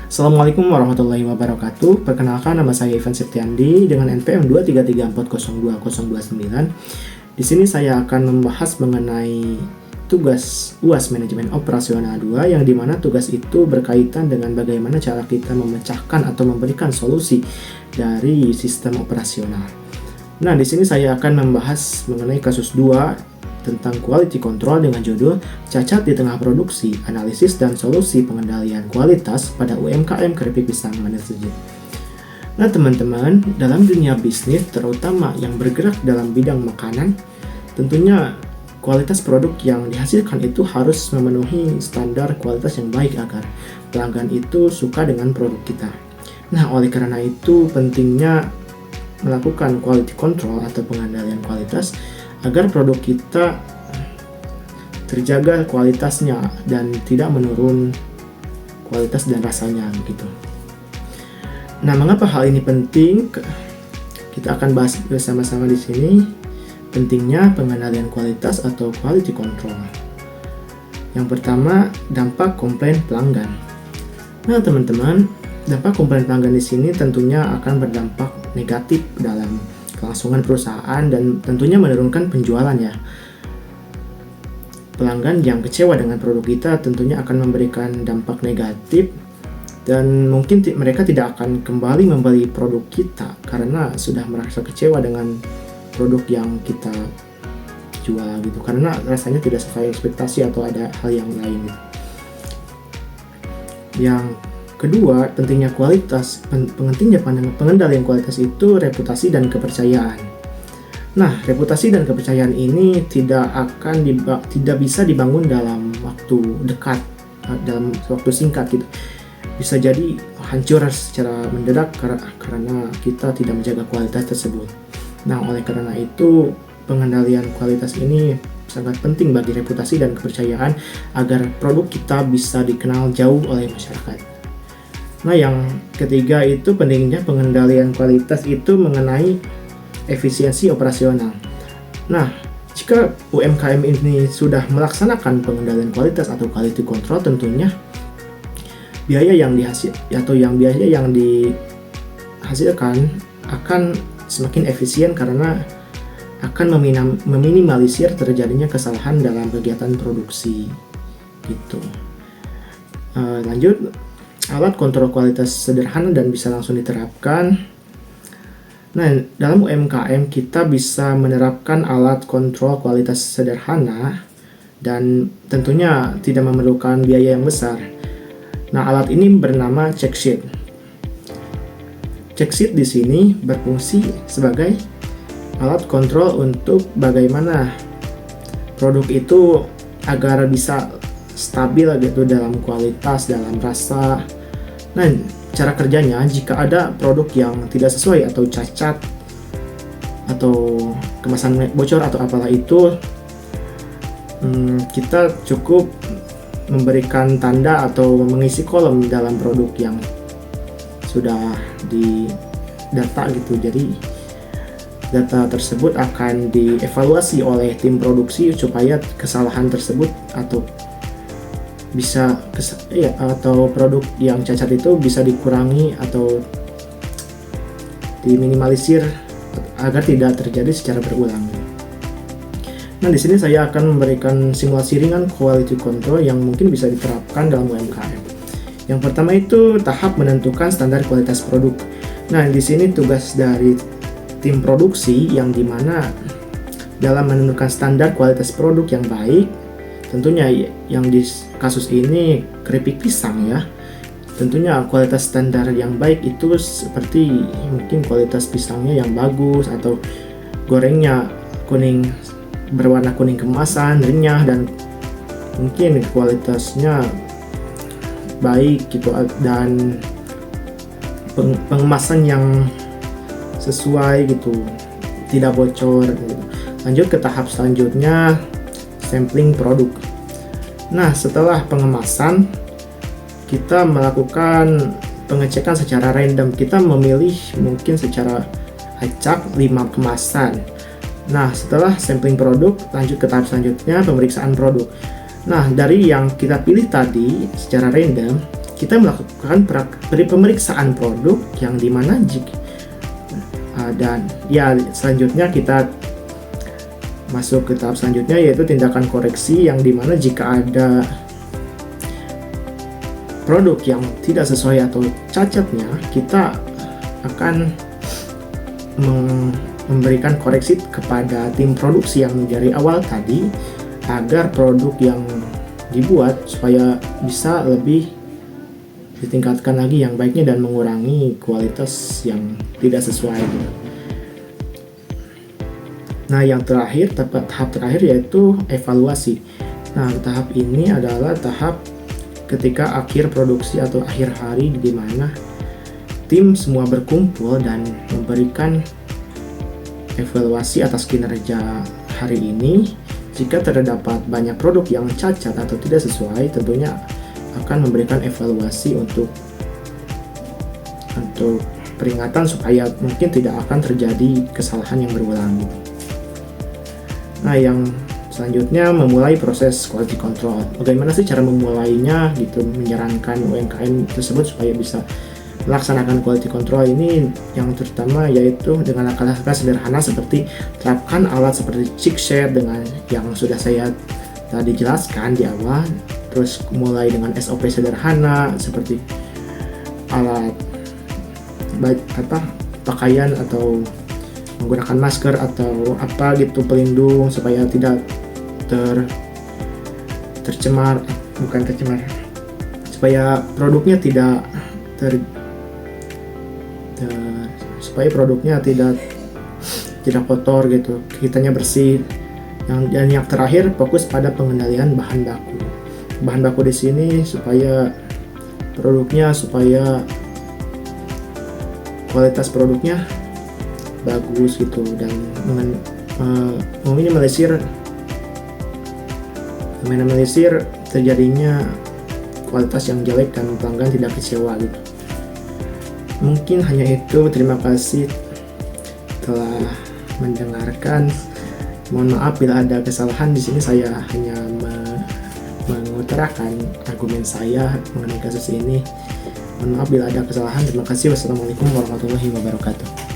Assalamualaikum warahmatullahi wabarakatuh. Perkenalkan, nama saya Ivan Septiandi dengan NPM 233402029. Di sini saya akan membahas mengenai tugas UAS Manajemen Operasional 2, yang dimana tugas itu berkaitan dengan bagaimana cara kita memecahkan atau memberikan solusi dari sistem operasional. Nah, di sini saya akan membahas mengenai kasus 2 tentang quality control dengan judul Cacat di Tengah Produksi, Analisis dan Solusi Pengendalian Kualitas pada UMKM Keripik Pisang Manado. Nah teman-teman, dalam dunia bisnis terutama yang bergerak dalam bidang makanan, tentunya kualitas produk yang dihasilkan itu harus memenuhi standar kualitas yang baik agar pelanggan itu suka dengan produk kita. Nah, oleh karena itu pentingnya melakukan quality control atau pengendalian kualitas agar produk kita terjaga kualitasnya dan tidak menurun kualitas dan rasanya gitu. Nah, mengapa hal ini penting? Kita akan bahas bersama-sama di sini. Pentingnya pengendalian kualitas atau quality control. Yang pertama, dampak komplain pelanggan. Nah, teman-teman, dampak komplain pelanggan di sini tentunya akan berdampak negatif dalam kelangsungan perusahaan dan tentunya menurunkan penjualan ya. Pelanggan yang kecewa dengan produk kita tentunya akan memberikan dampak negatif dan mungkin mereka tidak akan kembali membeli produk kita karena sudah merasa kecewa dengan produk yang kita jual gitu, karena rasanya tidak sesuai ekspektasi atau ada hal yang lain gitu. Yang kedua, pentingnya kualitas. Pentingnya pengendalian kualitas itu reputasi dan kepercayaan. Nah, reputasi dan kepercayaan ini tidak bisa dibangun dalam waktu dekat, dalam waktu singkat gitu. Bisa jadi hancur secara mendadak karena kita tidak menjaga kualitas tersebut. Nah, oleh karena itu pengendalian kualitas ini sangat penting bagi reputasi dan kepercayaan agar produk kita bisa dikenal jauh oleh masyarakat. Nah, yang ketiga itu pentingnya pengendalian kualitas itu mengenai efisiensi operasional. Nah, jika UMKM ini sudah melaksanakan pengendalian kualitas atau quality control, tentunya biaya yang dihasilkan akan semakin efisien karena akan meminimalisir terjadinya kesalahan dalam kegiatan produksi gitu. Lanjut, alat kontrol kualitas sederhana dan bisa langsung diterapkan. Nah, dalam UMKM kita bisa menerapkan alat kontrol kualitas sederhana dan tentunya tidak memerlukan biaya yang besar. Nah, alat ini bernama check sheet. Check sheet di sini berfungsi sebagai alat kontrol untuk bagaimana produk itu agar bisa stabil gitu dalam kualitas, dalam rasa. Nah, cara kerjanya, jika ada produk yang tidak sesuai atau cacat atau kemasan bocor atau apalah itu, kita cukup memberikan tanda atau mengisi kolom dalam produk yang sudah didata gitu. Jadi data tersebut akan dievaluasi oleh tim produksi supaya kesalahan tersebut atau atau produk yang cacat itu bisa dikurangi atau diminimalisir agar tidak terjadi secara berulang. Nah, di sini saya akan memberikan simulasi ringan quality control yang mungkin bisa diterapkan dalam UMKM. Yang pertama itu tahap menentukan standar kualitas produk. Nah, di sini tugas dari tim produksi yang dimana dalam menentukan standar kualitas produk yang baik. Tentunya yang di kasus ini keripik pisang ya. Tentunya kualitas standar yang baik itu seperti mungkin kualitas pisangnya yang bagus atau gorengnya berwarna kuning kemasan, renyah, dan mungkin kualitasnya baik gitu dan pengemasan yang sesuai gitu, tidak bocor gitu. Lanjut ke tahap selanjutnya, sampling produk. Nah, setelah pengemasan, kita melakukan pengecekan secara random. Kita memilih mungkin secara acak 5 kemasan. Nah, setelah sampling produk, lanjut ke tahap selanjutnya, pemeriksaan produk. Nah, dari yang kita pilih tadi secara random, kita melakukan pemeriksaan produk yang dimana dan ya selanjutnya kita masuk ke tahap selanjutnya, yaitu tindakan koreksi, yang dimana jika ada produk yang tidak sesuai atau cacatnya, kita akan memberikan koreksi kepada tim produksi yang dari awal tadi, agar produk yang dibuat supaya bisa lebih ditingkatkan lagi yang baiknya dan mengurangi kualitas yang tidak sesuai gitu. Nah, yang terakhir, tahap terakhir yaitu evaluasi. Nah, tahap ini adalah tahap ketika akhir produksi atau akhir hari, di mana tim semua berkumpul dan memberikan evaluasi atas kinerja hari ini. Jika terdapat banyak produk yang cacat atau tidak sesuai, tentunya akan memberikan evaluasi untuk peringatan supaya mungkin tidak akan terjadi kesalahan yang berulang gitu. Nah, yang selanjutnya memulai proses quality control. Bagaimana sih cara memulainya gitu, menyarankan UMKM tersebut supaya bisa melaksanakan quality control ini, yang terutama yaitu dengan langkah-langkah sederhana seperti terapkan alat seperti CheckShare dengan yang sudah saya tadi jelaskan di awal. Terus mulai dengan SOP sederhana seperti alat pakaian atau menggunakan masker atau apa gitu pelindung supaya tidak supaya produknya tidak kotor gitu, kitanya bersih. Dan yang terakhir, fokus pada pengendalian bahan baku di sini supaya kualitas produknya bagus gitu, dan meminimalisir terjadinya kualitas yang jelek dan pelanggan tidak kecewa gitu. Mungkin hanya itu. Terima kasih telah mendengarkan. Mohon maaf bila ada kesalahan di sini. Saya hanya mengutarakan argumen saya mengenai kasus ini. Mohon maaf bila ada kesalahan. Terima kasih. Wassalamualaikum warahmatullahi wabarakatuh.